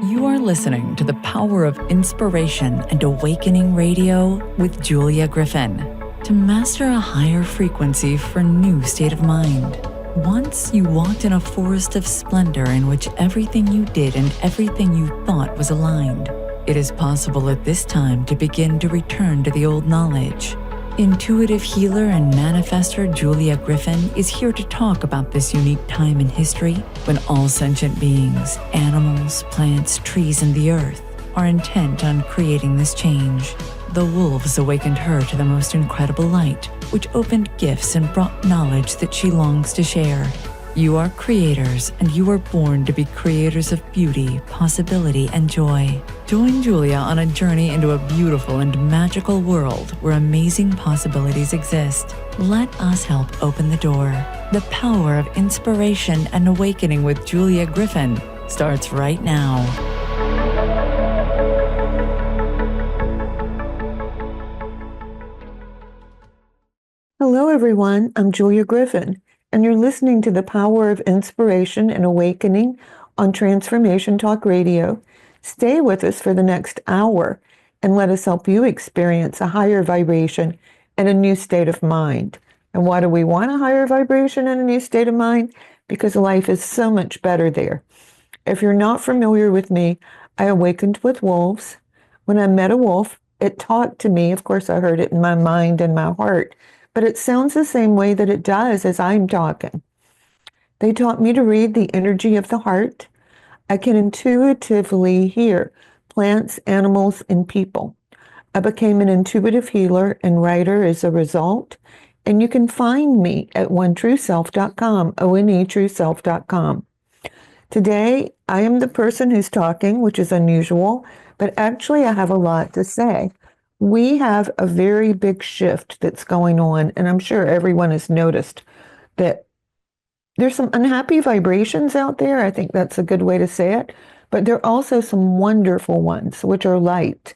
You are listening to the Power of Inspiration and Awakening Radio with Julia Griffin. To master a higher frequency for a new state of mind. Once you walked in a forest of splendor in which everything you did and everything you thought was aligned. It is possible at this time to begin to return to the old knowledge. Intuitive healer and manifestor Julia Griffin is here to talk about this unique time in history when all sentient beings, animals, plants, trees, and the earth are intent on creating this change. The wolves awakened her to the most incredible light, which opened gifts and brought knowledge that she longs to share. You are creators, and you were born to be creators of beauty, possibility, and joy. Join Julia on a journey into a beautiful and magical world where amazing possibilities exist. Let us help open the door. The Power of Inspiration and Awakening with Julia Griffin starts right now. Hello, everyone. I'm Julia Griffin, and you're listening to the Power of Inspiration and Awakening on Transformation Talk Radio. Stay with us for the next hour and let us help you experience a higher vibration and a new state of mind. And why do we want a higher vibration and a new state of mind? Because life is so much better there. If you're not familiar with me, I awakened with wolves. When I met a wolf, it talked to me. Of course, I heard it in my mind and my heart, but it sounds the same way that it does as I'm talking. They taught me to read the energy of the heart. I can intuitively hear plants, animals, and people. I became an intuitive healer and writer as a result, and you can find me at onetrueself.com, onetrueself.com. Today, I am the person who's talking, which is unusual, but actually I have a lot to say. We have a very big shift that's going on, and I'm sure everyone has noticed that there's some unhappy vibrations out there. I think that's a good way to say it, but there are also some wonderful ones, which are light,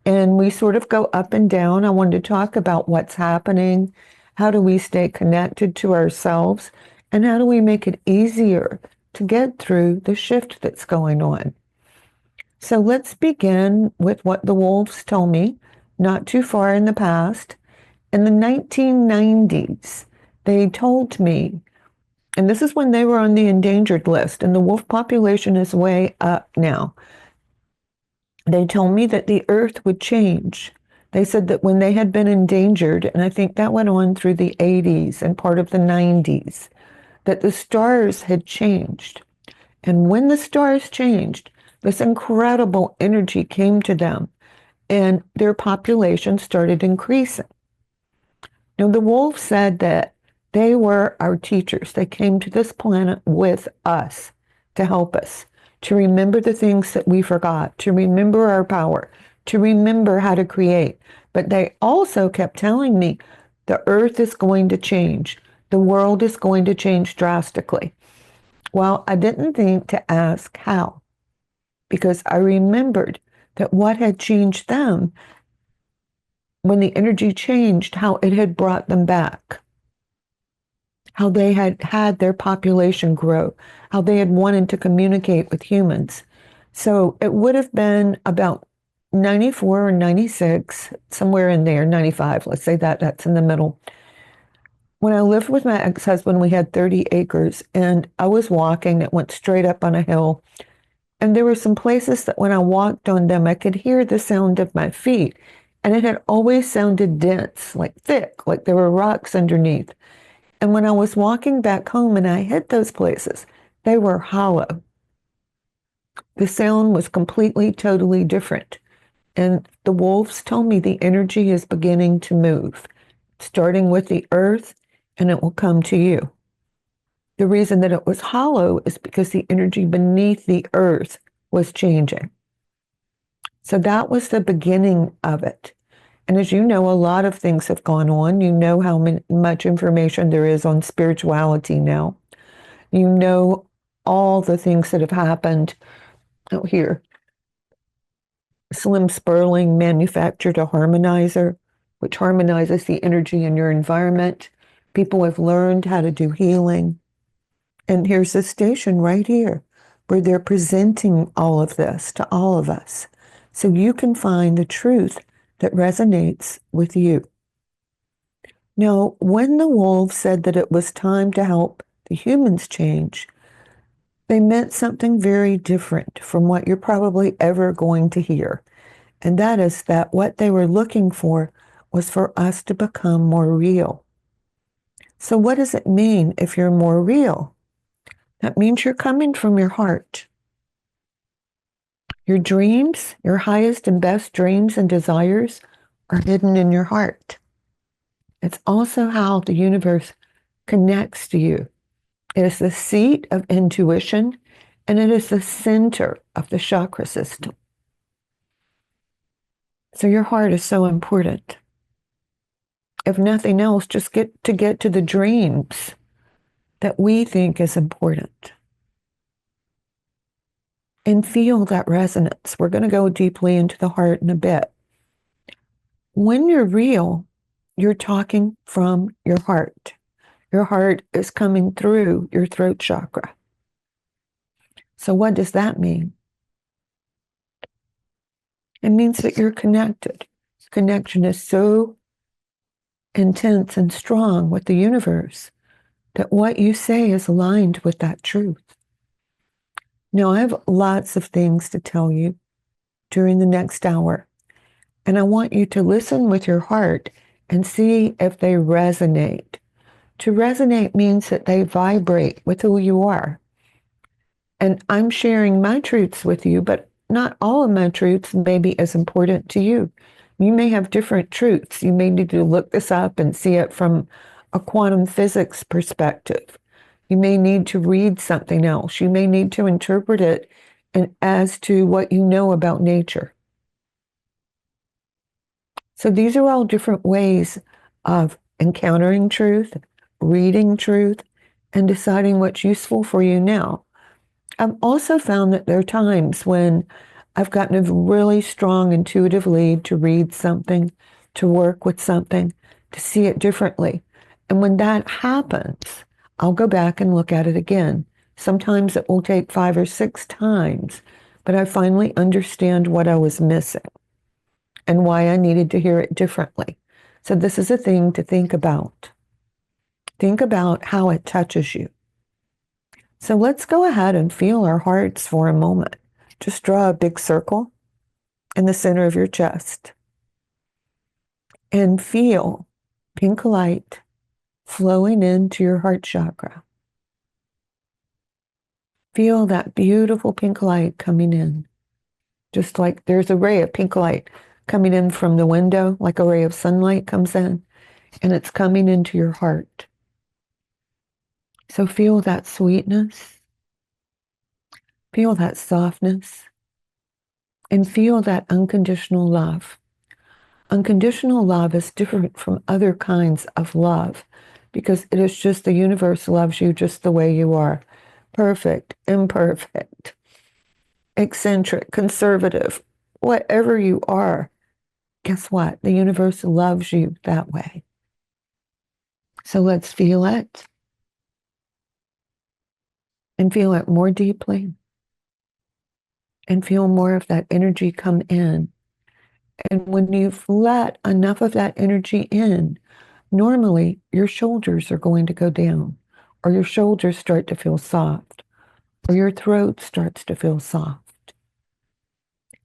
and we sort of go up and down. I wanted to talk about what's happening, how do we stay connected to ourselves, and how do we make it easier to get through the shift that's going on. So let's begin with what the wolves told me not too far in the past. In the 1990s, they told me, and this is when they were on the endangered list, and the wolf population is way up now. They told me that the earth would change. They said that when they had been endangered, and I think that went on through the 80s and part of the 90s, that the stars had changed. And when the stars changed, this incredible energy came to them, and their population started increasing. Now, the wolves said that they were our teachers. They came to this planet with us to help us, to remember the things that we forgot, to remember our power, to remember how to create. But they also kept telling me the earth is going to change. The world is going to change drastically. Well, I didn't think to ask how, because I remembered that what had changed them, when the energy changed, how it had brought them back, how they had had their population grow, how they had wanted to communicate with humans. So it would have been about 94 or 96, somewhere in there, 95, let's say that's in the middle. When I lived with my ex-husband, we had 30 acres, and I was walking. It went straight up on a hill. And there were some places that when I walked on them, I could hear the sound of my feet. And it had always sounded dense, like thick, like there were rocks underneath. And when I was walking back home and I hit those places, they were hollow. The sound was completely, totally different. And the wolves told me the energy is beginning to move, starting with the earth, and it will come to you. The reason that it was hollow is because the energy beneath the earth was changing. So that was the beginning of it. And as you know, a lot of things have gone on. You know how much information there is on spirituality now. You know all the things that have happened. Oh, here. Slim Sperling manufactured a harmonizer, which harmonizes the energy in your environment. People have learned how to do healing. And here's this station right here where they're presenting all of this to all of us so you can find the truth that resonates with you. Now, when the wolves said that it was time to help the humans change, they meant something very different from what you're probably ever going to hear. And that is that what they were looking for was for us to become more real. So what does it mean if you're more real? That means you're coming from your heart. Your dreams, your highest and best dreams and desires are hidden in your heart. It's also how the universe connects to you. It is the seat of intuition, and it is the center of the chakra system. So your heart is so important. If nothing else, just get to the dreams that we think is important. And feel that resonance. We're going to go deeply into the heart in a bit. When you're real, you're talking from your heart. Your heart is coming through your throat chakra. So what does that mean? It means that you're connected. Connection is so intense and strong with the universe that what you say is aligned with that truth. Now, I have lots of things to tell you during the next hour, and I want you to listen with your heart and see if they resonate. To resonate means that they vibrate with who you are. And I'm sharing my truths with you, but not all of my truths may be as important to you. You may have different truths. You may need to look this up and see it from a quantum physics perspective. You may need to read something else. You may need to interpret it as to what you know about nature. So these are all different ways of encountering truth, reading truth, and deciding what's useful for you now. I've also found that there are times when I've gotten a really strong intuitive lead to read something, to work with something, to see it differently. And when that happens, I'll go back and look at it again. Sometimes it will take 5 or 6 times, but I finally understand what I was missing and why I needed to hear it differently. So this is a thing to think about. Think about how it touches you. So let's go ahead and feel our hearts for a moment. Just draw a big circle in the center of your chest and feel pink light flowing into your heart chakra. Feel that beautiful pink light coming in, just like there's a ray of pink light coming in from the window, like a ray of sunlight comes in, and it's coming into your heart. So feel that sweetness, feel that softness, and feel that unconditional love. Unconditional love is different from other kinds of love because it is just the universe loves you just the way you are. Perfect, imperfect, eccentric, conservative, whatever you are. Guess what? The universe loves you that way. So let's feel it and feel it more deeply and feel more of that energy come in. And when you've let enough of that energy in, normally your shoulders are going to go down, or your shoulders start to feel soft, or your throat starts to feel soft.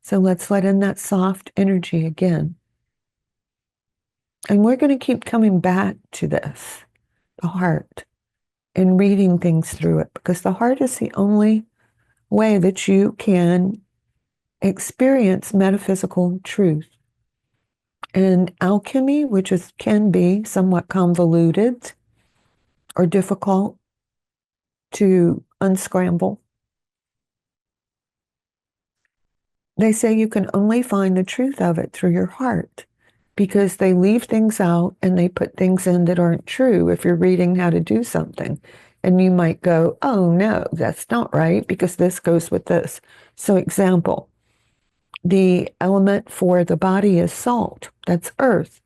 So let's let in that soft energy again. And we're going to keep coming back to this, the heart, and reading things through it, because the heart is the only way that you can experience metaphysical truth. And alchemy, which can be somewhat convoluted or difficult to unscramble, they say you can only find the truth of it through your heart, because they leave things out and they put things in that aren't true if you're reading how to do something. And you might go, oh no, that's not right because this goes with this. So example, the element for the body is salt. That's earth.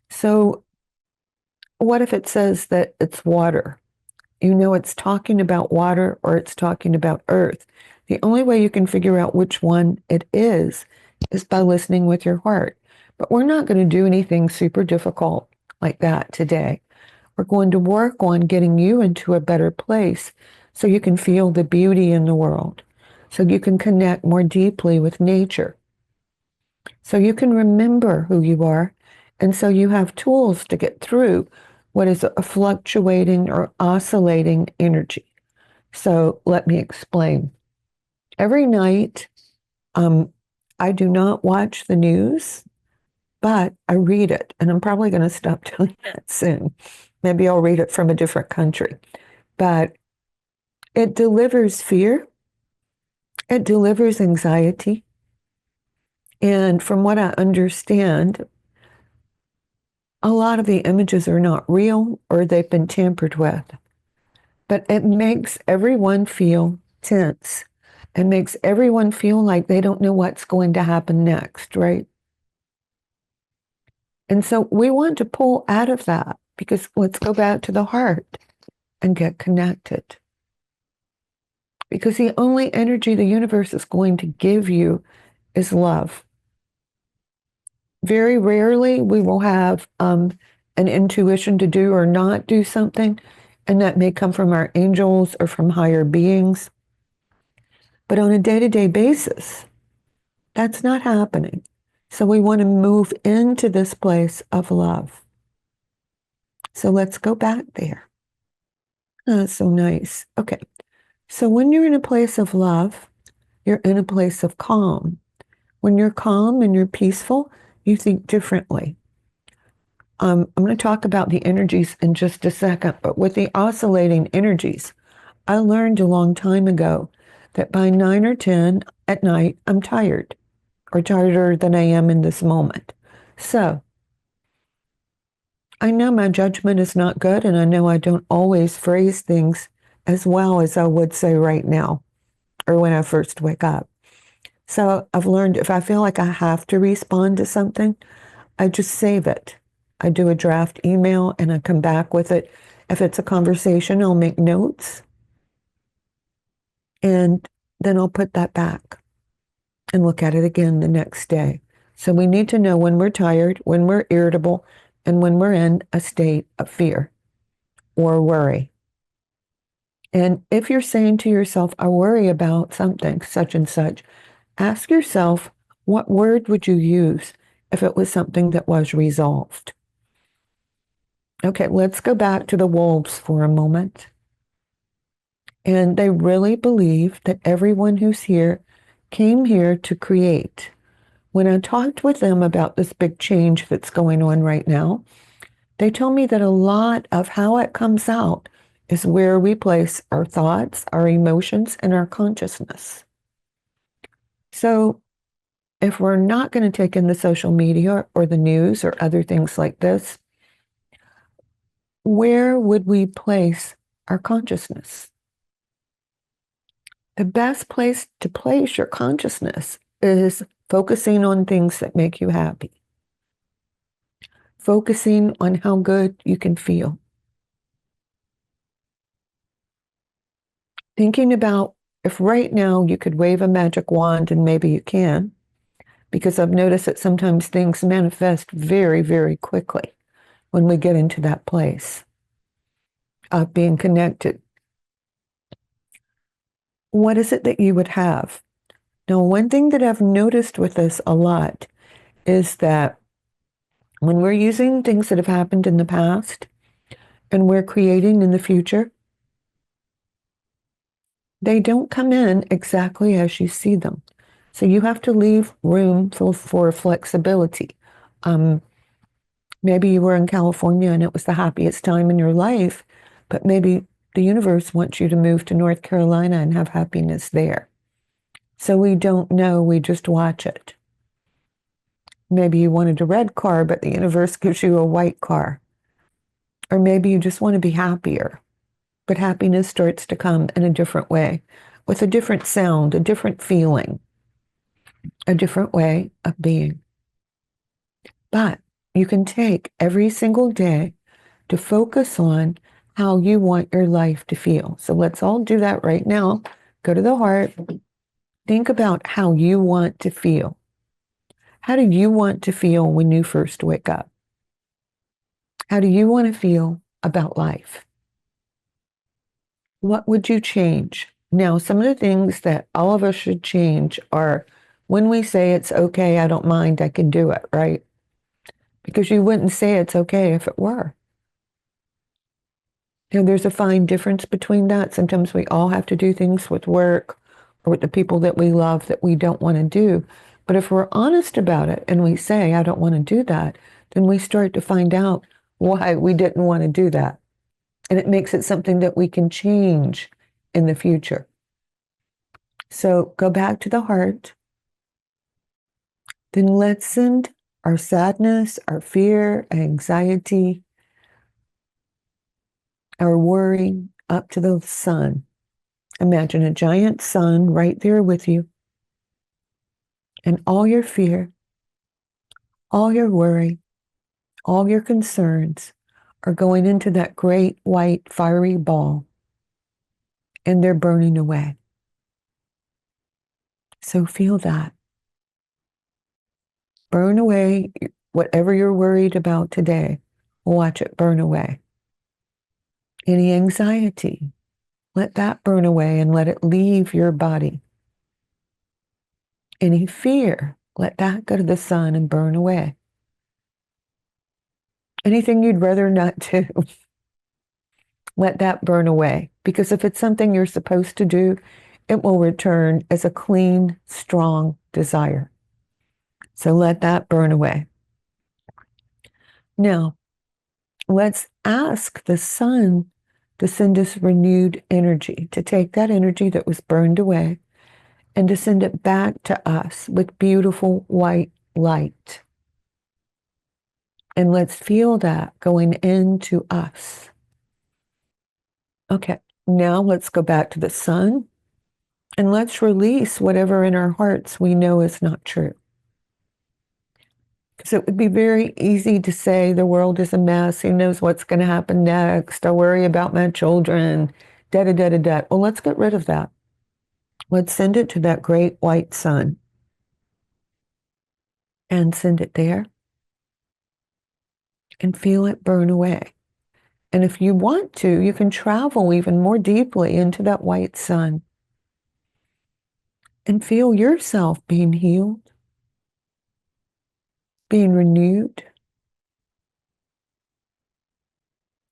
So what if it says that it's water? You know it's talking about water or it's talking about earth. The only way you can figure out which one it is by listening with your heart. But we're not going to do anything super difficult like that today. We're going to work on getting you into a better place so you can feel the beauty in the world, so you can connect more deeply with nature, so you can remember who you are, and so you have tools to get through what is a fluctuating or oscillating energy. So let me explain. Every night, I do not watch the news, but I read it, and I'm probably going to stop doing that soon. Maybe I'll read it from a different country. But it delivers fear, it delivers anxiety, and from what I understand, a lot of the images are not real or they've been tampered with. But it makes everyone feel tense. It makes everyone feel like they don't know what's going to happen next, right? And so we want to pull out of that because let's go back to the heart and get connected. Because the only energy the universe is going to give you is love. Very rarely we will have an intuition to do or not do something, and that may come from our angels or from higher beings. But on a day-to-day basis, that's not happening. So we want to move into this place of love. So let's go back there. Oh, that's so nice. Okay. So when you're in a place of love, you're in a place of calm. When you're calm and you're peaceful, you think differently. I'm going to talk about the energies in just a second, but with the oscillating energies, I learned a long time ago that by 9 or 10 at night, I'm tired, or tireder than I am in this moment. So I know my judgment is not good, and I know I don't always phrase things as well as I would say right now or when I first wake up. So I've learned if I feel like I have to respond to something, I just save it. I do a draft email and I come back with it. If it's a conversation, I'll make notes and then I'll put that back and look at it again the next day. So we need to know when we're tired, when we're irritable, and when we're in a state of fear or worry. And if you're saying to yourself, I worry about something, such and such, ask yourself, what word would you use if it was something that was resolved? Okay, let's go back to the wolves for a moment. And they really believe that everyone who's here came here to create. When I talked with them about this big change that's going on right now, they told me that a lot of how it comes out is where we place our thoughts, our emotions, and our consciousness. So if we're not going to take in the social media or the news or other things like this, where would we place our consciousness? The best place to place your consciousness is focusing on things that make you happy, focusing on how good you can feel, thinking about if right now you could wave a magic wand, and maybe you can, because I've noticed that sometimes things manifest very, very quickly when we get into that place of being connected. What is it that you would have? Now, one thing that I've noticed with this a lot is that when we're using things that have happened in the past and we're creating in the future, they don't come in exactly as you see them. So you have to leave room for flexibility. Maybe you were in California and it was the happiest time in your life, but maybe the universe wants you to move to North Carolina and have happiness there. So we don't know, we just watch it. Maybe you wanted a red car, but the universe gives you a white car. Or maybe you just want to be happier, but happiness starts to come in a different way, with a different sound, a different feeling, a different way of being. But you can take every single day to focus on how you want your life to feel. So let's all do that right now. Go to the heart. Think about how you want to feel. How do you want to feel when you first wake up? How do you want to feel about life? What would you change? Now, some of the things that all of us should change are when we say it's okay, I don't mind, I can do it, right? Because you wouldn't say it's okay if it were. There's a fine difference between that. Sometimes we all have to do things with work or with the people that we love that we don't want to do. But if we're honest about it and we say, I don't want to do that, then we start to find out why we didn't want to do that. And it makes it something that we can change in the future. So go back to the heart. Then let's send our sadness, our fear, anxiety, our worry up to the sun. Imagine a giant sun right there with you. And all your fear, all your worry, all your concerns are going into that great white fiery ball. And they're burning away. So feel that. Burn away whatever you're worried about today. Watch it burn away. Any anxiety, let that burn away and let it leave your body. Any fear, let that go to the sun and burn away. Anything you'd rather not do, let that burn away. Because if it's something you're supposed to do, it will return as a clean, strong desire. So let that burn away. Now, let's ask the sun to send us renewed energy, to take that energy that was burned away and to send it back to us with beautiful white light. And let's feel that going into us. Okay, now let's go back to the sun and let's release whatever in our hearts we know is not true. Because it would be very easy to say the world is a mess. Who knows what's going to happen next? I worry about my children. Da da da da da. Well, let's get rid of that. Let's send it to that great white sun and send it there and feel it burn away. And if you want to, you can travel even more deeply into that white sun and feel yourself being healed, being renewed,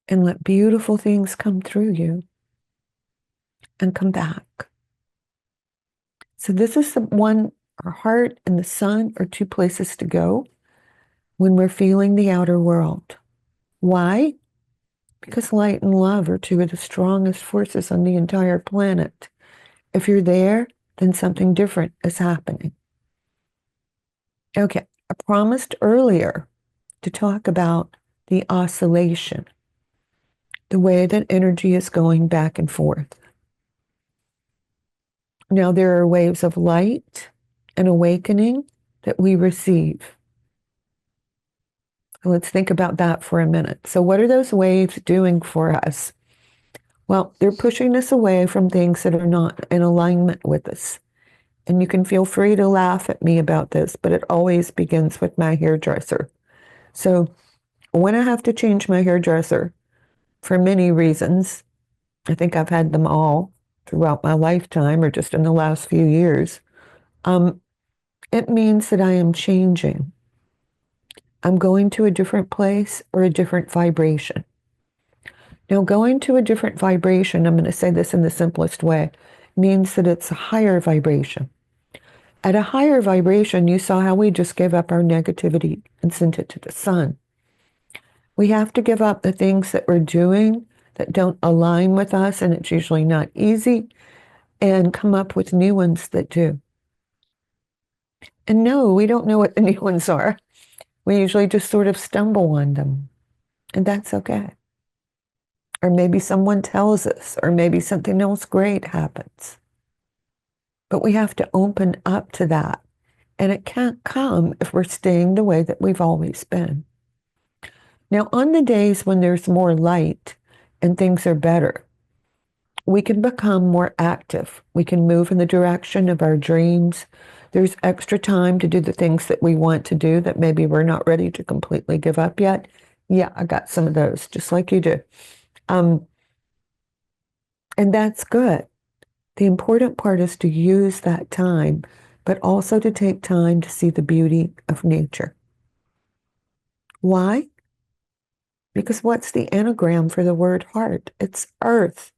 and let beautiful things come through you and come back. So this is the one, our heart and the sun are two places to go when we're feeling the outer world. Why? Because light and love are two of the strongest forces on the entire planet. If you're there, then something different is happening. Okay, I promised earlier to talk about the oscillation, the way that energy is going back and forth. Now, there are waves of light and awakening that we receive. Let's think about that for a minute. So what are those waves doing for us? Well, they're pushing us away from things that are not in alignment with us. And you can feel free to laugh at me about this, but it always begins with my hairdresser. So when I have to change my hairdresser, for many reasons, I think I've had them all throughout my lifetime or just in the last few years, it means that I am changing. I'm going to a different place or a different vibration. Now, going to a different vibration, I'm going to say this in the simplest way, means that it's a higher vibration. At a higher vibration, you saw how we just gave up our negativity and sent it to the sun. We have to give up the things that we're doing that don't align with us, and it's usually not easy, and come up with new ones that do. And no, we don't know what the new ones are. We usually just sort of stumble on them, and that's okay. Or maybe someone tells us, or maybe something else great happens. But we have to open up to that. And it can't come if we're staying the way that we've always been. Now, on the days when there's more light, and things are better. We can become more active. We can move in the direction of our dreams. There's extra time to do the things that we want to do that maybe we're not ready to completely give up yet. Yeah, I got some of those, just like you do. And that's good. The important part is to use that time, but also to take time to see the beauty of nature. Why? Because what's the anagram for the word heart? It's earth.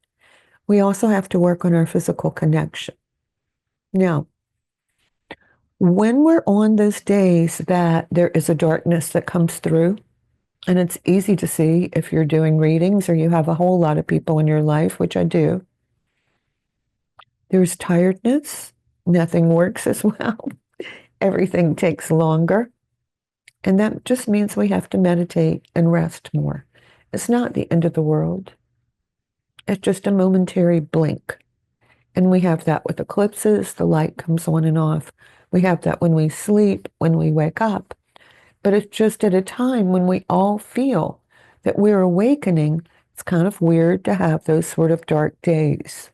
We also have to work on our physical connection. Now, when we're on those days that there is a darkness that comes through, and it's easy to see if you're doing readings or you have a whole lot of people in your life, which I do, there's tiredness. Nothing works as well. Everything takes longer. And that just means we have to meditate and rest more. It's not the end of the world. It's just a momentary blink. And we have that with eclipses, the light comes on and off. We have that when we sleep, when we wake up. But it's just at a time when we all feel that we're awakening. It's kind of weird to have those sort of dark days.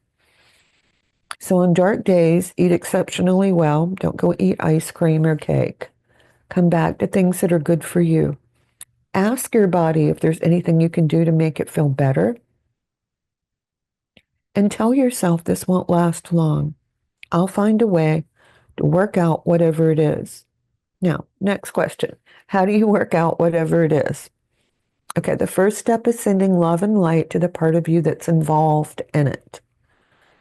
So on dark days, eat exceptionally well. Don't go eat ice cream or cake. Come back to things that are good for you. Ask your body if there's anything you can do to make it feel better. And tell yourself this won't last long. I'll find a way to work out whatever it is. Now, next question. How do you work out whatever it is? Okay, the first step is sending love and light to the part of you that's involved in it.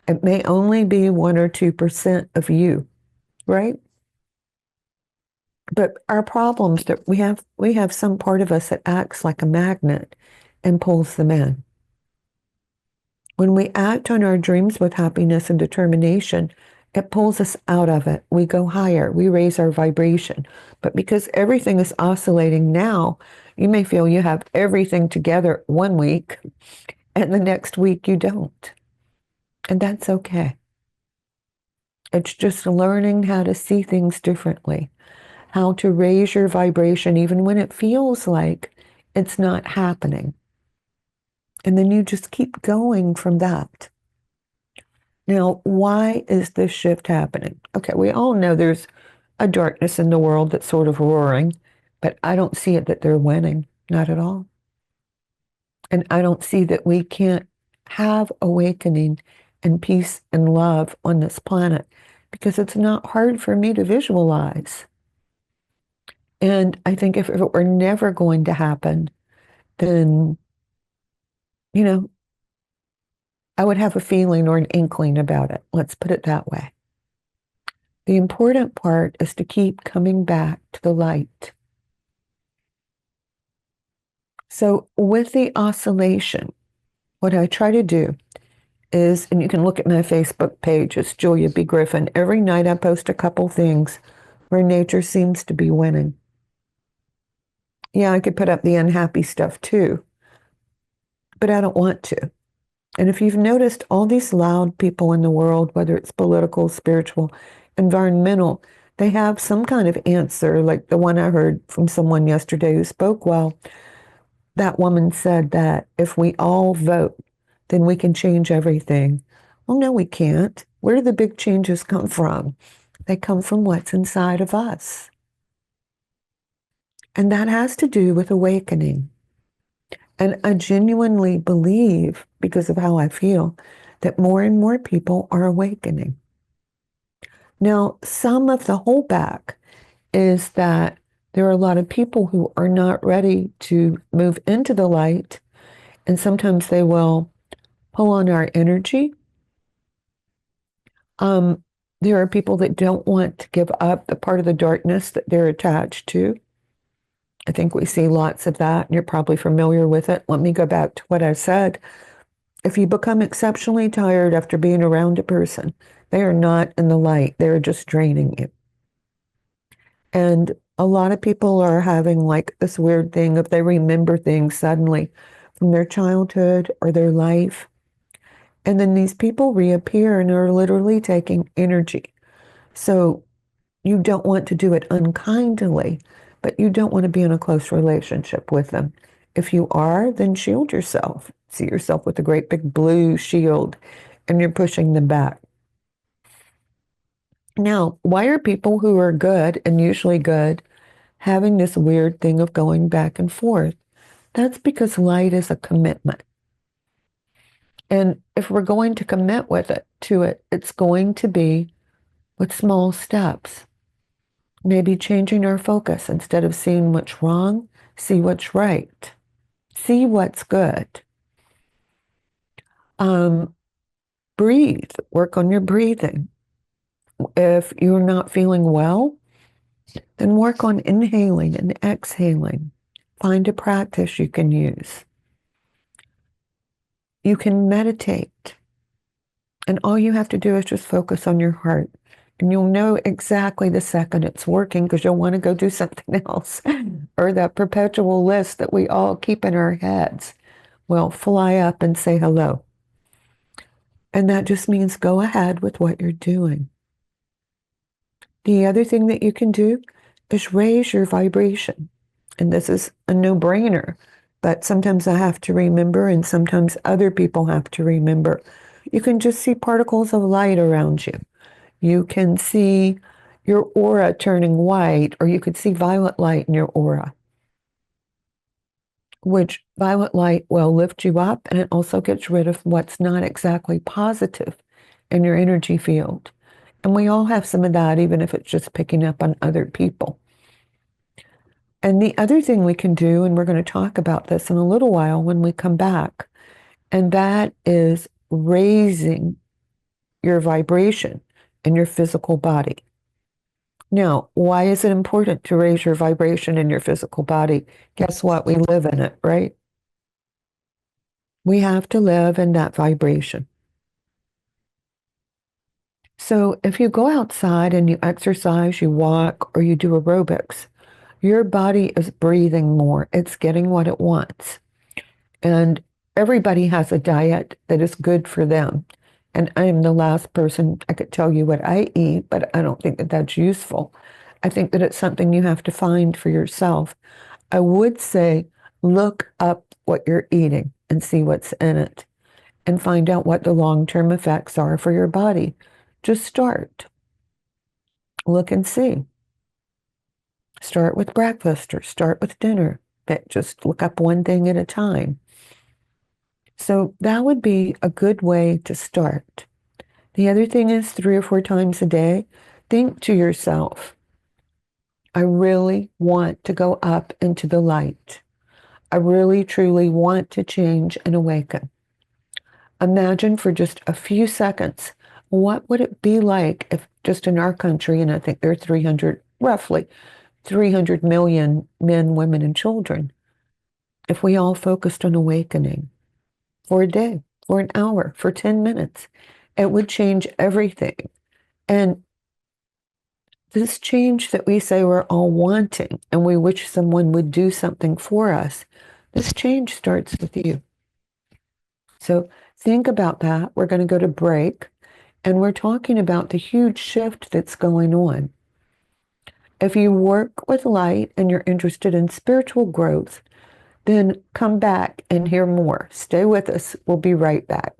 It may only be 1 or 2% of you, right? But our problems that we have some part of us that acts like a magnet and pulls them in. When we act on our dreams with happiness and determination, it pulls us out of it. We go higher. We raise our vibration. But because everything is oscillating now, you may feel you have everything together one week, and the next week you don't. And that's okay. It's just learning how to see things differently, how to raise your vibration even when it feels like it's not happening. And then you just keep going from that. Now, why is this shift happening? Okay, we all know there's a darkness in the world that's sort of roaring, but I don't see it that they're winning, not at all. And I don't see that we can't have awakening and peace and love on this planet because it's not hard for me to visualize. And I think if it were never going to happen, then, I would have a feeling or an inkling about it. Let's put it that way. The important part is to keep coming back to the light. So with the oscillation, what I try to do is, and you can look at my Facebook page, it's Julia B. Griffin. Every night I post a couple things where nature seems to be winning. Yeah, I could put up the unhappy stuff too, but I don't want to. And if you've noticed all these loud people in the world, whether it's political, spiritual, environmental, they have some kind of answer, like the one I heard from someone yesterday who spoke well. That woman said that if we all vote, then we can change everything. Well, no, we can't. Where do the big changes come from? They come from what's inside of us. And that has to do with awakening. And I genuinely believe, because of how I feel, that more and more people are awakening. Now, some of the holdback is that there are a lot of people who are not ready to move into the light, and sometimes they will pull on our energy. There are people that don't want to give up the part of the darkness that they're attached to. I think we see lots of that, and you're probably familiar with it. Let me go back to what I said. If you become exceptionally tired after being around a person, they are not in the light. They're just draining you. And a lot of people are having like this weird thing if they remember things suddenly from their childhood or their life. And then these people reappear and are literally taking energy. So you don't want to do it unkindly, but you don't want to be in a close relationship with them. If you are, then shield yourself. See yourself with a great big blue shield, and you're pushing them back. Now, why are people who are good, and usually good, having this weird thing of going back and forth? That's because light is a commitment. And if we're going to commit to it, it's going to be with small steps. Maybe changing our focus. Instead of seeing what's wrong, see what's right. See what's good. Breathe. Work on your breathing. If you're not feeling well, then work on inhaling and exhaling. Find a practice you can use. You can meditate. And all you have to do is just focus on your heart. And you'll know exactly the second it's working, because you'll want to go do something else. Or that perpetual list that we all keep in our heads will fly up and say hello. And that just means go ahead with what you're doing. The other thing that you can do is raise your vibration. And this is a no-brainer, but sometimes I have to remember, and sometimes other people have to remember. You can just see particles of light around you. You can see your aura turning white, or you could see violet light in your aura, which violet light will lift you up, and it also gets rid of what's not exactly positive in your energy field. And we all have some of that, even if it's just picking up on other people. And the other thing we can do, and we're going to talk about this in a little while when we come back, and that is raising your vibration in your physical body. Now, why is it important to raise your vibration in your physical body? Guess what? We live in it, right? We have to live in that vibration. So if you go outside and you exercise, you walk, or you do aerobics, your body is breathing more. It's getting what it wants. And everybody has a diet that is good for them. And I am the last person I could tell you what I eat, but I don't think that that's useful. I think that it's something you have to find for yourself. I would say look up what you're eating and see what's in it, and find out what the long-term effects are for your body. Just start. Look and see. Start with breakfast or start with dinner, but just look up one thing at a time. So that would be a good way to start. The other thing is 3 or 4 times a day, think to yourself, I really want to go up into the light. I really, truly want to change and awaken. Imagine for just a few seconds, what would it be like if just in our country, and I think there are roughly 300 million men, women, and children, if we all focused on awakening for a day, for an hour, for 10 minutes, it would change everything. And this change that we say we're all wanting, and we wish someone would do something for us, this change starts with you. So think about that. We're going to go to break, and we're talking about the huge shift that's going on. If you work with light and you're interested in spiritual growth, then come back and hear more. Stay with us. We'll be right back.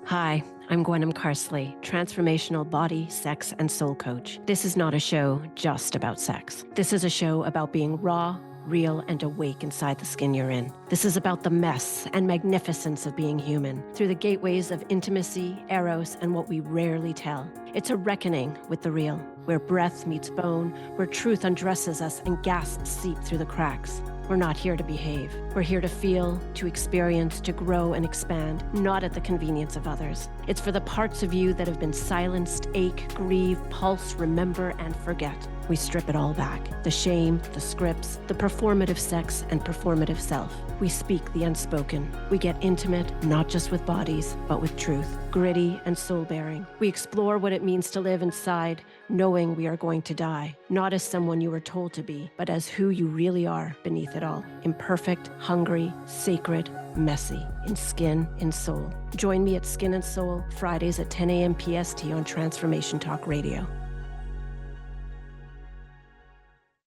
Hi, I'm Gwenem Carsley, transformational body, sex, and soul coach. This is not a show just about sex. This is a show about being raw, real, and awake inside the skin you're in. This is about the mess and magnificence of being human through the gateways of intimacy, eros, and what we rarely tell. It's a reckoning with the real, where breath meets bone, where truth undresses us and gasps seep through the cracks. We're not here to behave. We're here to feel, to experience, to grow and expand, not at the convenience of others. It's for the parts of you that have been silenced, ache, grieve, pulse, remember, and forget. we strip it all back. The shame, the scripts, the performative sex and performative self. We speak the unspoken. We get intimate, not just with bodies, but with truth. Gritty and soul-bearing. We explore what it means to live inside, knowing we are going to die. Not as someone you were told to be, but as who you really are beneath it all. Imperfect, hungry, sacred, messy, in skin, in soul. Join me at Skin and Soul, Fridays at 10 a.m. PST on Transformation Talk Radio.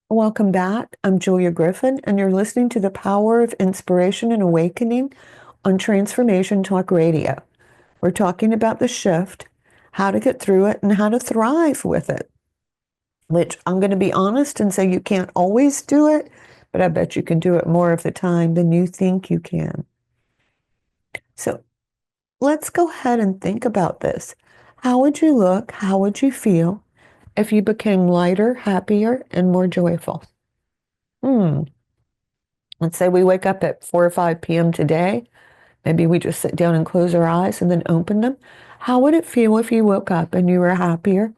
Welcome back. I'm Julia Griffin, and you're listening to The Power of Inspiration and Awakening on Transformation Talk Radio. We're talking about the shift, how to get through it, and how to thrive with it, which I'm going to be honest and say you can't always do it, but I bet you can do it more of the time than you think you can. So let's go ahead and think about this. How would you look? How would you feel if you became lighter, happier, and more joyful? Let's say we wake up at 4 or 5 p.m. today. Maybe we just sit down and close our eyes and then open them. How would it feel if you woke up and you were happier,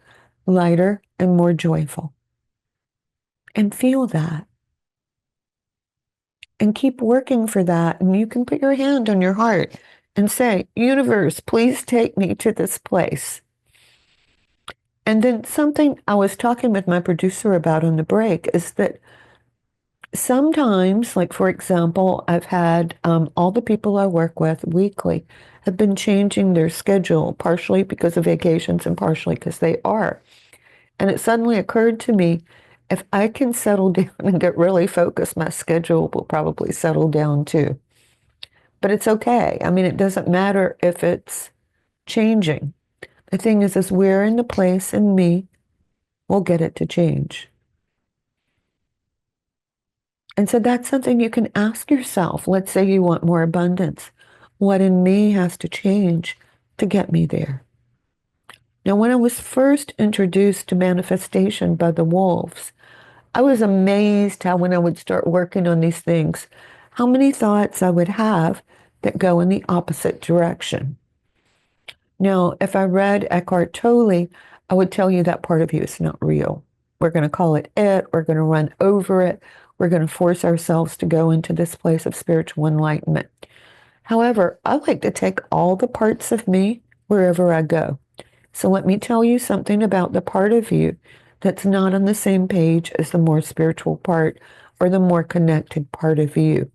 lighter, and more joyful? And feel that. And keep working for that. And you can put your hand on your heart and say, universe, please take me to this place. And then something I was talking with my producer about on the break is that sometimes, like for example, I've had all the people I work with weekly have been changing their schedule, partially because of vacations and partially because they are. And it suddenly occurred to me, if I can settle down and get really focused, my schedule will probably settle down too. But it's okay. I mean, it doesn't matter if it's changing. The thing is we're in the place, and me will get it to change. And so that's something you can ask yourself. Let's say you want more abundance. What in me has to change to get me there? Now, when I was first introduced to manifestation by the wolves, I was amazed how when I would start working on these things, how many thoughts I would have that go in the opposite direction. Now, if I read Eckhart Tolle, I would tell you that part of you is not real. We're going to call it. We're going to run over it. We're going to force ourselves to go into this place of spiritual enlightenment. However, I like to take all the parts of me wherever I go. So let me tell you something about the part of you that's not on the same page as the more spiritual part or the more connected part of you.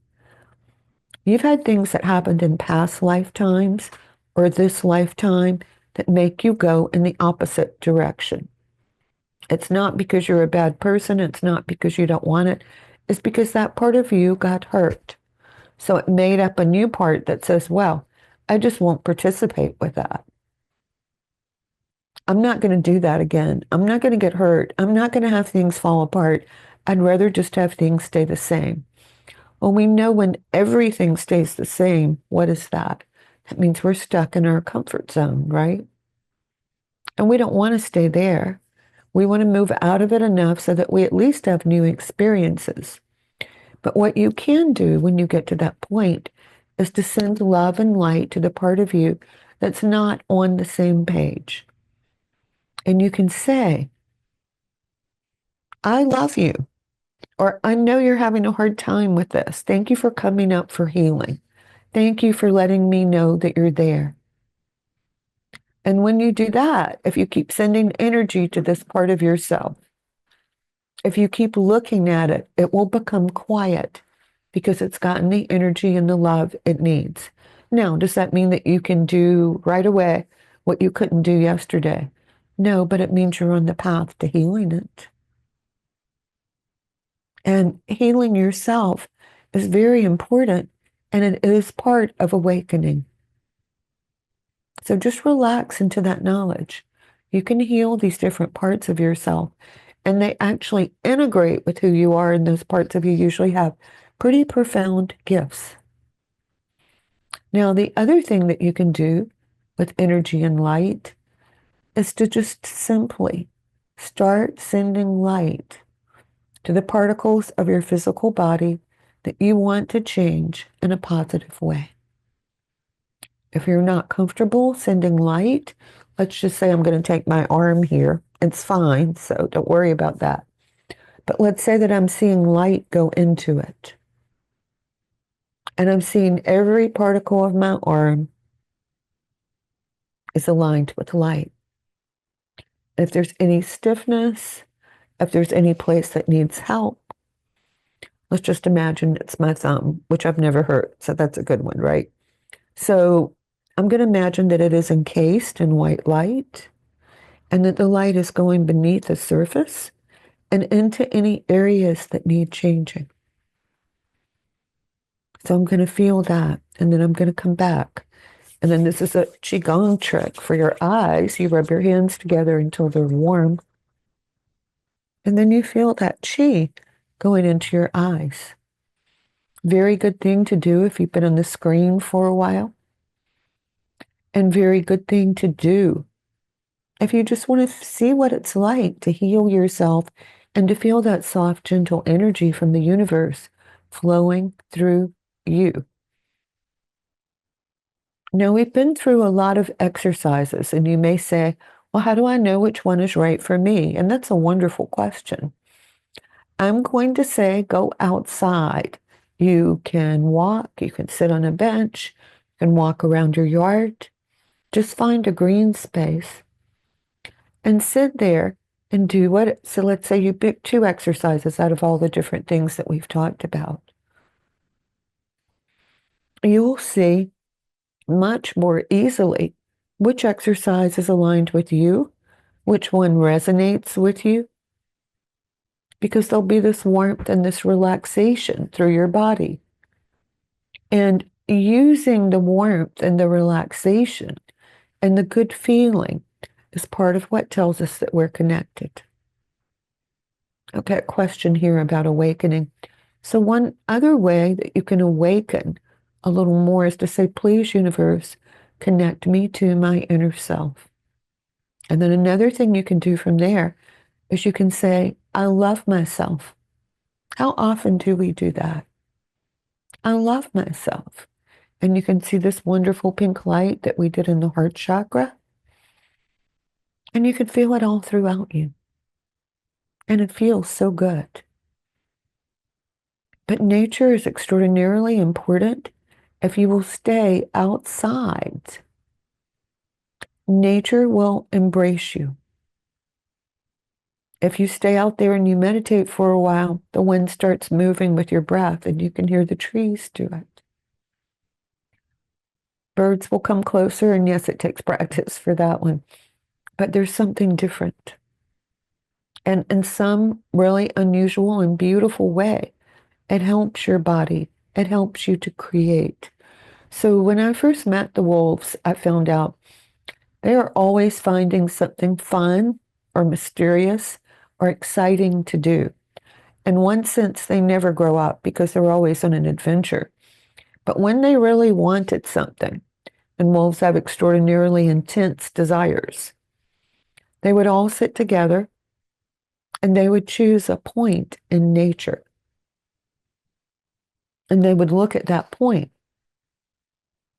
You've had things that happened in past lifetimes or this lifetime that make you go in the opposite direction. It's not because you're a bad person. It's not because you don't want it. It's because that part of you got hurt. So it made up a new part that says, well, I just won't participate with that. I'm not going to do that again. I'm not going to get hurt. I'm not going to have things fall apart. I'd rather just have things stay the same. Well, we know when everything stays the same, what is that? That means we're stuck in our comfort zone, right? And we don't want to stay there. We want to move out of it enough so that we at least have new experiences. But what you can do when you get to that point is to send love and light to the part of you that's not on the same page. And you can say, I love you, or I know you're having a hard time with this. Thank you for coming up for healing. Thank you for letting me know that you're there. And when you do that, if you keep sending energy to this part of yourself, if you keep looking at it, it will become quiet because it's gotten the energy and the love it needs. Now, does that mean that you can do right away what you couldn't do yesterday? No, but it means you're on the path to healing it. And healing yourself is very important, and it is part of awakening. So just relax into that knowledge. You can heal these different parts of yourself, and they actually integrate with who you are, and those parts of you usually have pretty profound gifts. Now, the other thing that you can do with energy and light is to just simply start sending light to the particles of your physical body that you want to change in a positive way. If you're not comfortable sending light, let's just say I'm going to take my arm here. It's fine, so don't worry about that. But let's say that I'm seeing light go into it. And I'm seeing every particle of my arm is aligned with light. If there's any stiffness, if there's any place that needs help, let's just imagine it's my thumb, which I've never hurt. So that's a good one, right? So I'm going to imagine that it is encased in white light and that the light is going beneath the surface and into any areas that need changing. So I'm going to feel that, and then I'm going to come back. And then this is a Qigong trick for your eyes. You rub your hands together until they're warm. And then you feel that Qi going into your eyes. Very good thing to do if you've been on the screen for a while. And very good thing to do if you just want to see what it's like to heal yourself and to feel that soft, gentle energy from the universe flowing through you. Now, we've been through a lot of exercises, and you may say, well, how do I know which one is right for me? And that's a wonderful question. I'm going to say go outside. You can walk, you can sit on a bench, you can walk around your yard. Just find a green space and sit there and do what, so let's say you pick 2 exercises out of all the different things that we've talked about. You'll see much more easily which exercise is aligned with you, which one resonates with you, because there'll be this warmth and this relaxation through your body. And using the warmth and the relaxation and the good feeling is part of what tells us that we're connected. Okay, a question here about awakening. So one other way that you can awaken a little more is to say, please, universe, connect me to my inner self. And then another thing you can do from there is you can say, I love myself. How often do we do that? I love myself. And you can see this wonderful pink light that we did in the heart chakra. And you can feel it all throughout you. And it feels so good. But nature is extraordinarily important if you will stay outside. Nature will embrace you. If you stay out there and you meditate for a while, the wind starts moving with your breath and you can hear the trees do it. Birds will come closer, and yes, it takes practice for that one. But there's something different. And in some really unusual and beautiful way, it helps your body. It helps you to create. So when I first met the wolves, I found out they are always finding something fun or mysterious or exciting to do. In one sense, they never grow up because they're always on an adventure. But when they really wanted something, and wolves have extraordinarily intense desires, they would all sit together and they would choose a point in nature. And they would look at that point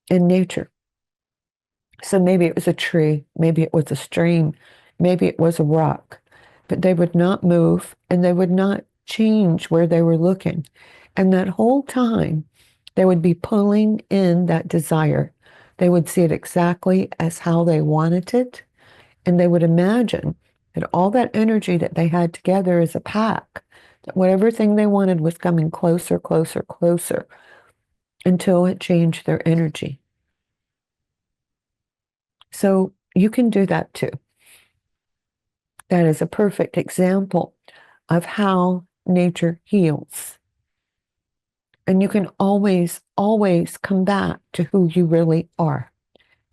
in nature. So maybe it was a tree, maybe it was a stream, maybe it was a rock, but they would not move and they would not change where they were looking. And that whole time, they would be pulling in that desire. They would see it exactly as how they wanted it, and they would imagine that all that energy that they had together as a pack, that whatever thing they wanted was coming closer, closer, closer, until it changed their energy. So you can do that too. That is a perfect example of how nature heals. And you can always, always come back to who you really are.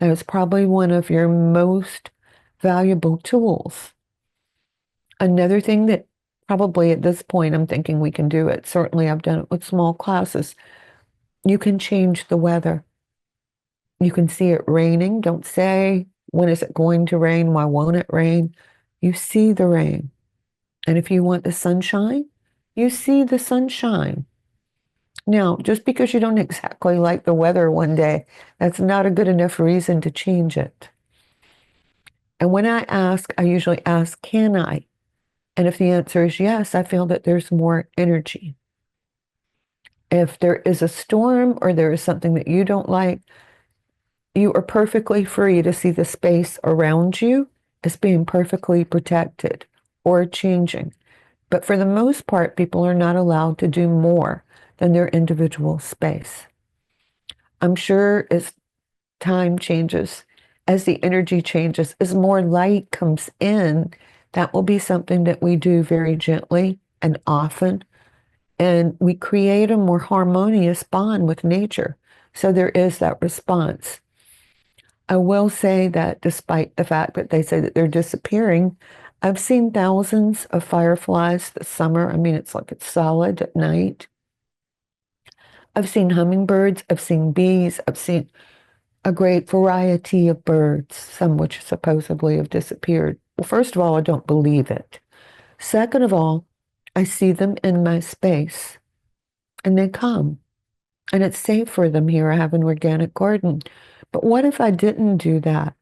That is probably one of your most valuable tools. Another thing that probably at this point I'm thinking we can do it, certainly I've done it with small classes, you can change the weather. You can see it raining. Don't say, when is it going to rain? Why won't it rain? You see the rain. And if you want the sunshine, you see the sunshine. Now, just because you don't exactly like the weather one day, that's not a good enough reason to change it. And when I ask, I usually ask, can I? And if the answer is yes, I feel that there's more energy. If there is a storm or there is something that you don't like, you are perfectly free to see the space around you as being perfectly protected or changing. But for the most part, people are not allowed to do more than their individual space. I'm sure as time changes, as the energy changes, as more light comes in, that will be something that we do very gently and often. And we create a more harmonious bond with nature. So there is that response. I will say that despite the fact that they say that they're disappearing, I've seen thousands of fireflies this summer. I mean, it's like it's solid at night. I've seen hummingbirds, I've seen bees, I've seen a great variety of birds, some which supposedly have disappeared. Well, first of all, I don't believe it. Second of all, I see them in my space and they come. And it's safe for them here. I have an organic garden. But what if I didn't do that?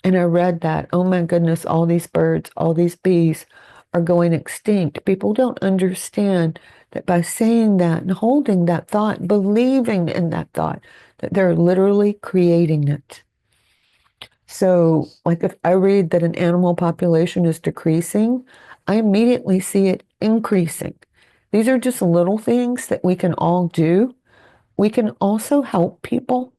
And I read that, oh my goodness, all these birds, all these bees are going extinct. People don't understand that by saying that and holding that thought, believing in that thought, that they're literally creating it. So, like if I read that an animal population is decreasing, I immediately see it increasing. These are just little things that we can all do. We can also help people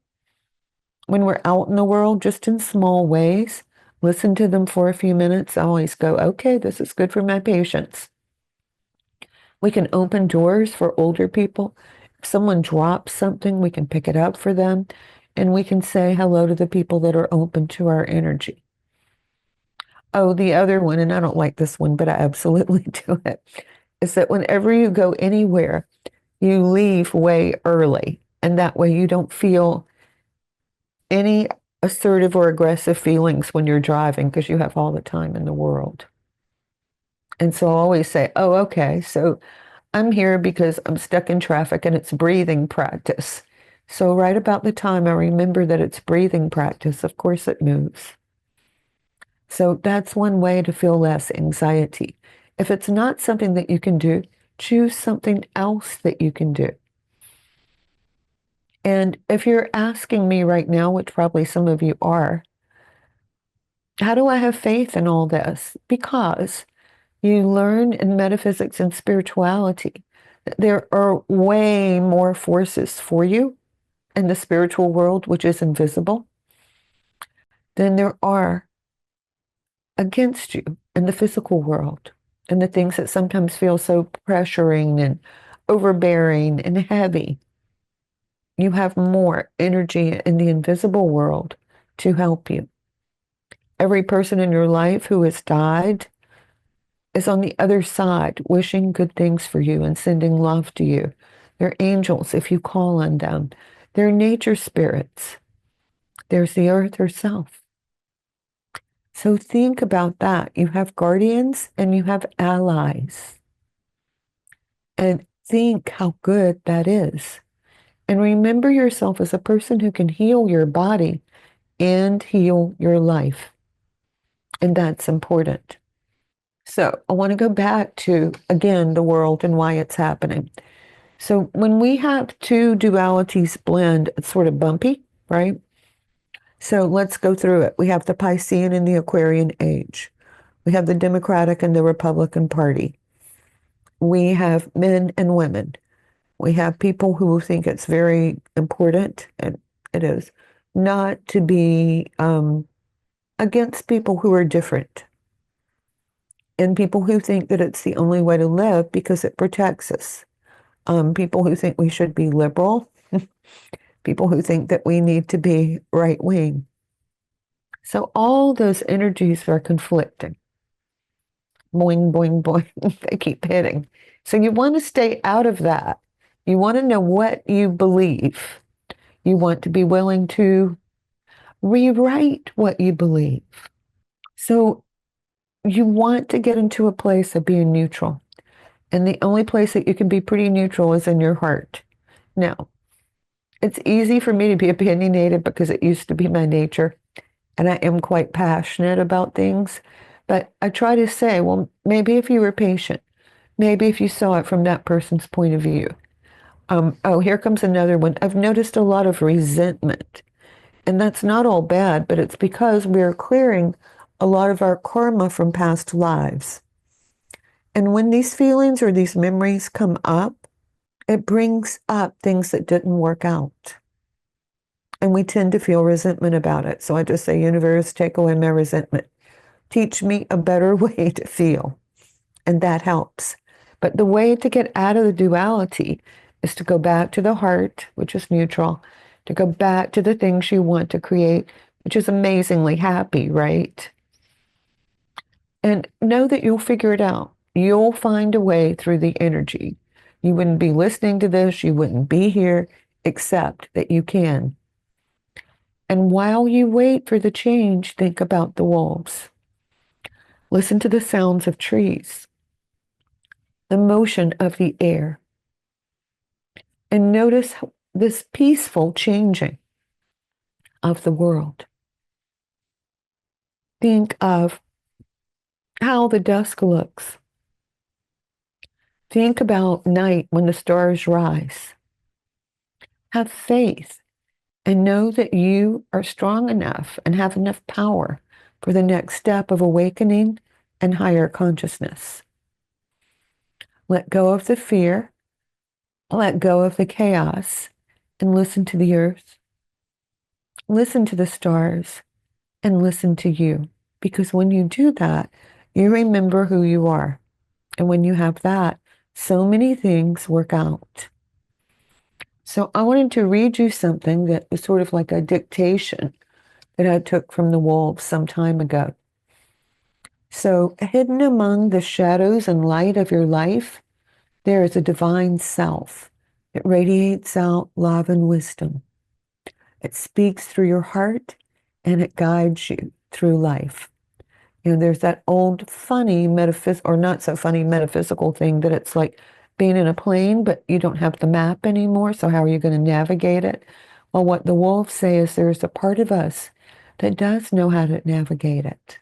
when we're out in the world, just in small ways. Listen to them for a few minutes. I always go, okay, this is good for my patients. We can open doors for older people. If someone drops something, we can pick it up for them. And we can say hello to the people that are open to our energy. Oh, the other one, and I don't like this one, but I absolutely do it, is that whenever you go anywhere, you leave way early. And that way you don't feel any assertive or aggressive feelings when you're driving because you have all the time in the world. And so I always say, oh, okay, so I'm here because I'm stuck in traffic and it's breathing practice. So right about the time I remember that it's breathing practice, of course it moves. So that's one way to feel less anxiety. If it's not something that you can do, choose something else that you can do. And if you're asking me right now, which probably some of you are, how do I have faith in all this? Because you learn in metaphysics and spirituality that there are way more forces for you in the spiritual world, which is invisible, than there are against you in the physical world. And the things that sometimes feel so pressuring and overbearing and heavy. You have more energy in the invisible world to help you. Every person in your life who has died is on the other side, wishing good things for you and sending love to you. They're angels if you call on them. They're nature spirits. There's the earth herself. So think about that. You have guardians and you have allies. And think how good that is. And remember yourself as a person who can heal your body and heal your life. And that's important. So I want to go back to, again, the world and why it's happening. So when we have two dualities blend, it's sort of bumpy, right? So let's go through it. We have the Piscean and the Aquarian age. We have the Democratic and the Republican Party. We have men and women. We have people who think it's very important, and it is, not to be against people who are different. And people who think that it's the only way to live because it protects us. People who think we should be liberal. People who think that we need to be right wing. So all those energies are conflicting. Boing, boing, boing. They keep hitting. So you want to stay out of that. You want to know what you believe. You want to be willing to rewrite what you believe. So you want to get into a place of being neutral. And the only place that you can be pretty neutral is in your heart. Now, it's easy for me to be opinionated because it used to be my nature. And I am quite passionate about things. But I try to say, well, maybe if you were patient, maybe if you saw it from that person's point of view. Oh, here comes another one. I've noticed a lot of resentment, and that's not all bad, but it's because we're clearing a lot of our karma from past lives. And when these feelings or these memories come up, it brings up things that didn't work out. And we tend to feel resentment about it. So I just say, universe, take away my resentment. Teach me a better way to feel. And that helps. But the way to get out of the duality is to go back to the heart, which is neutral, to go back to the things you want to create, which is amazingly happy, right? And know that you'll figure it out. You'll find a way through the energy. You wouldn't be listening to this, you wouldn't be here, except that you can. And while you wait for the change, think about the wolves. Listen to the sounds of trees, the motion of the air, and notice this peaceful changing of the world. Think of how the dusk looks. Think about night when the stars rise. Have faith and know that you are strong enough and have enough power for the next step of awakening and higher consciousness. Let go of the fear, let go of the chaos, and listen to the earth. Listen to the stars and listen to you. Because when you do that, you remember who you are. And when you have that, so many things work out. So I wanted to read you something that was sort of like a dictation that I took from the wolves some time ago. So hidden among the shadows and light of your life, there is a divine self. It radiates out love and wisdom. It speaks through your heart and it guides you through life. You know, there's that old funny or not so funny metaphysical thing that it's like being in a plane, but you don't have the map anymore. So how are you going to navigate it? Well, what the wolves say is there's a part of us that does know how to navigate it.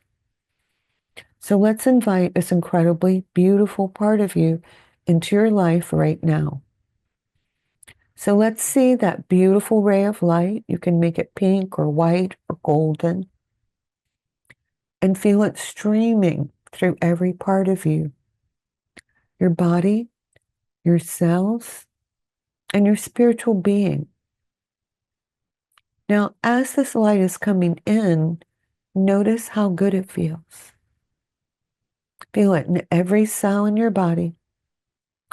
So let's invite this incredibly beautiful part of you into your life right now. So let's see that beautiful ray of light. You can make it pink or white or golden. And feel it streaming through every part of you. Your body, your cells, and your spiritual being. Now, as this light is coming in, notice how good it feels. Feel it in every cell in your body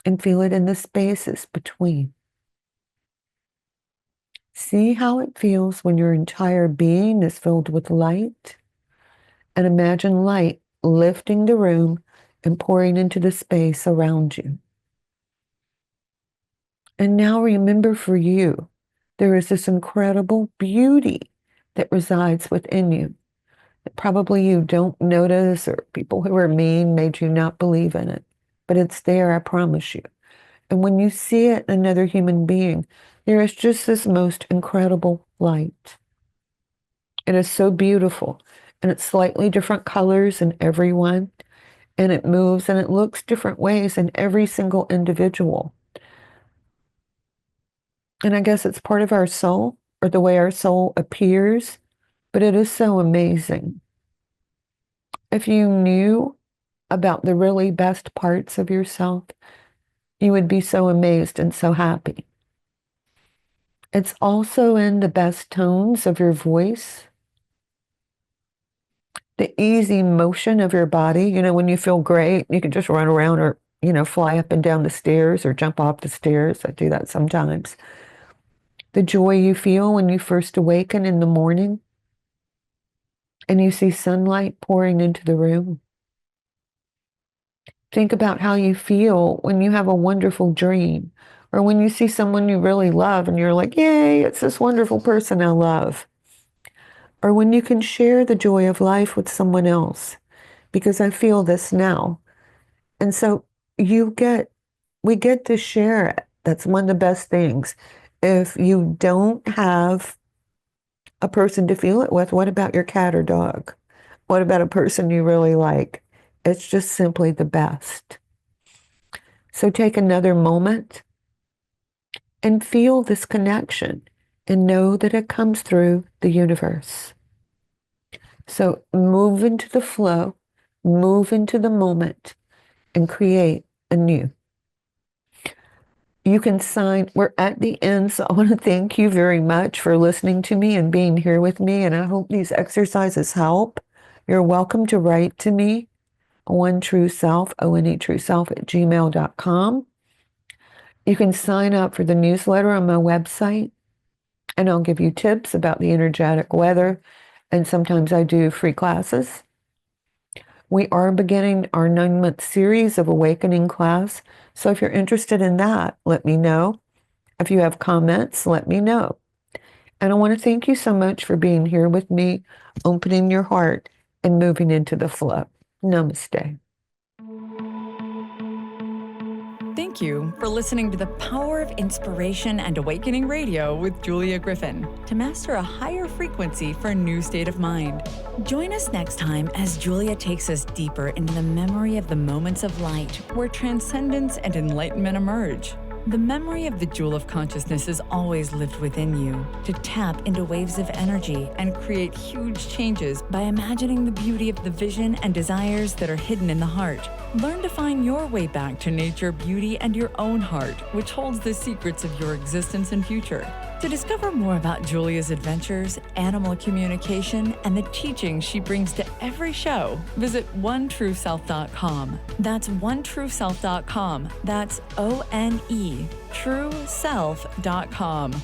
and feel it in the spaces between. See how it feels when your entire being is filled with light. And imagine light lifting the room and pouring into the space around you. And now remember, for you, there is this incredible beauty that resides within you that probably you don't notice, or people who are mean made you not believe in it. But it's there, I promise you. And when you see it in another human being, there is just this most incredible light. It is so beautiful. And it's slightly different colors in everyone. And it moves and it looks different ways in every single individual. And I guess it's part of our soul, or the way our soul appears, but it is so amazing. If you knew about the really best parts of yourself, you would be so amazed and so happy. It's also in the best tones of your voice, the easy motion of your body. You know, when you feel great, you can just run around or, fly up and down the stairs or jump off the stairs. I do that sometimes. The joy you feel when you first awaken in the morning and you see sunlight pouring into the room. Think about how you feel when you have a wonderful dream, or when you see someone you really love and you're like, yay, it's this wonderful person I love. Or when you can share the joy of life with someone else, because I feel this now. And so we get to share it. That's one of the best things. If you don't have a person to feel it with, what about your cat or dog? What about a person you really like? It's just simply the best. So take another moment and feel this connection and know that it comes through the universe. So move into the flow, move into the moment, and create anew. You can sign. We're at the end, so I want to thank you very much for listening to me and being here with me, and I hope these exercises help. You're welcome to write to me, onetrueself, onetrueself@gmail.com. You can sign up for the newsletter on my website, and I'll give you tips about the energetic weather, and sometimes I do free classes. We are beginning our 9-month series of Awakening class, so if you're interested in that, let me know. If you have comments, let me know. And I want to thank you so much for being here with me, opening your heart, and moving into the flow. Namaste. Thank you for listening to the Power of Inspiration and Awakening Radio with Julia Griffin to master a higher frequency for a new state of mind. Join us next time as Julia takes us deeper into the memory of the moments of light where transcendence and enlightenment emerge. The memory of the jewel of consciousness is always lived within you to tap into waves of energy and create huge changes by imagining the beauty of the vision and desires that are hidden in the heart. Learn to find your way back to nature, beauty, and your own heart, which holds the secrets of your existence and future. To discover more about Julia's adventures, animal communication, and the teachings she brings to every show, visit onetrueself.com. That's onetrueself.com. That's ONE, trueself.com.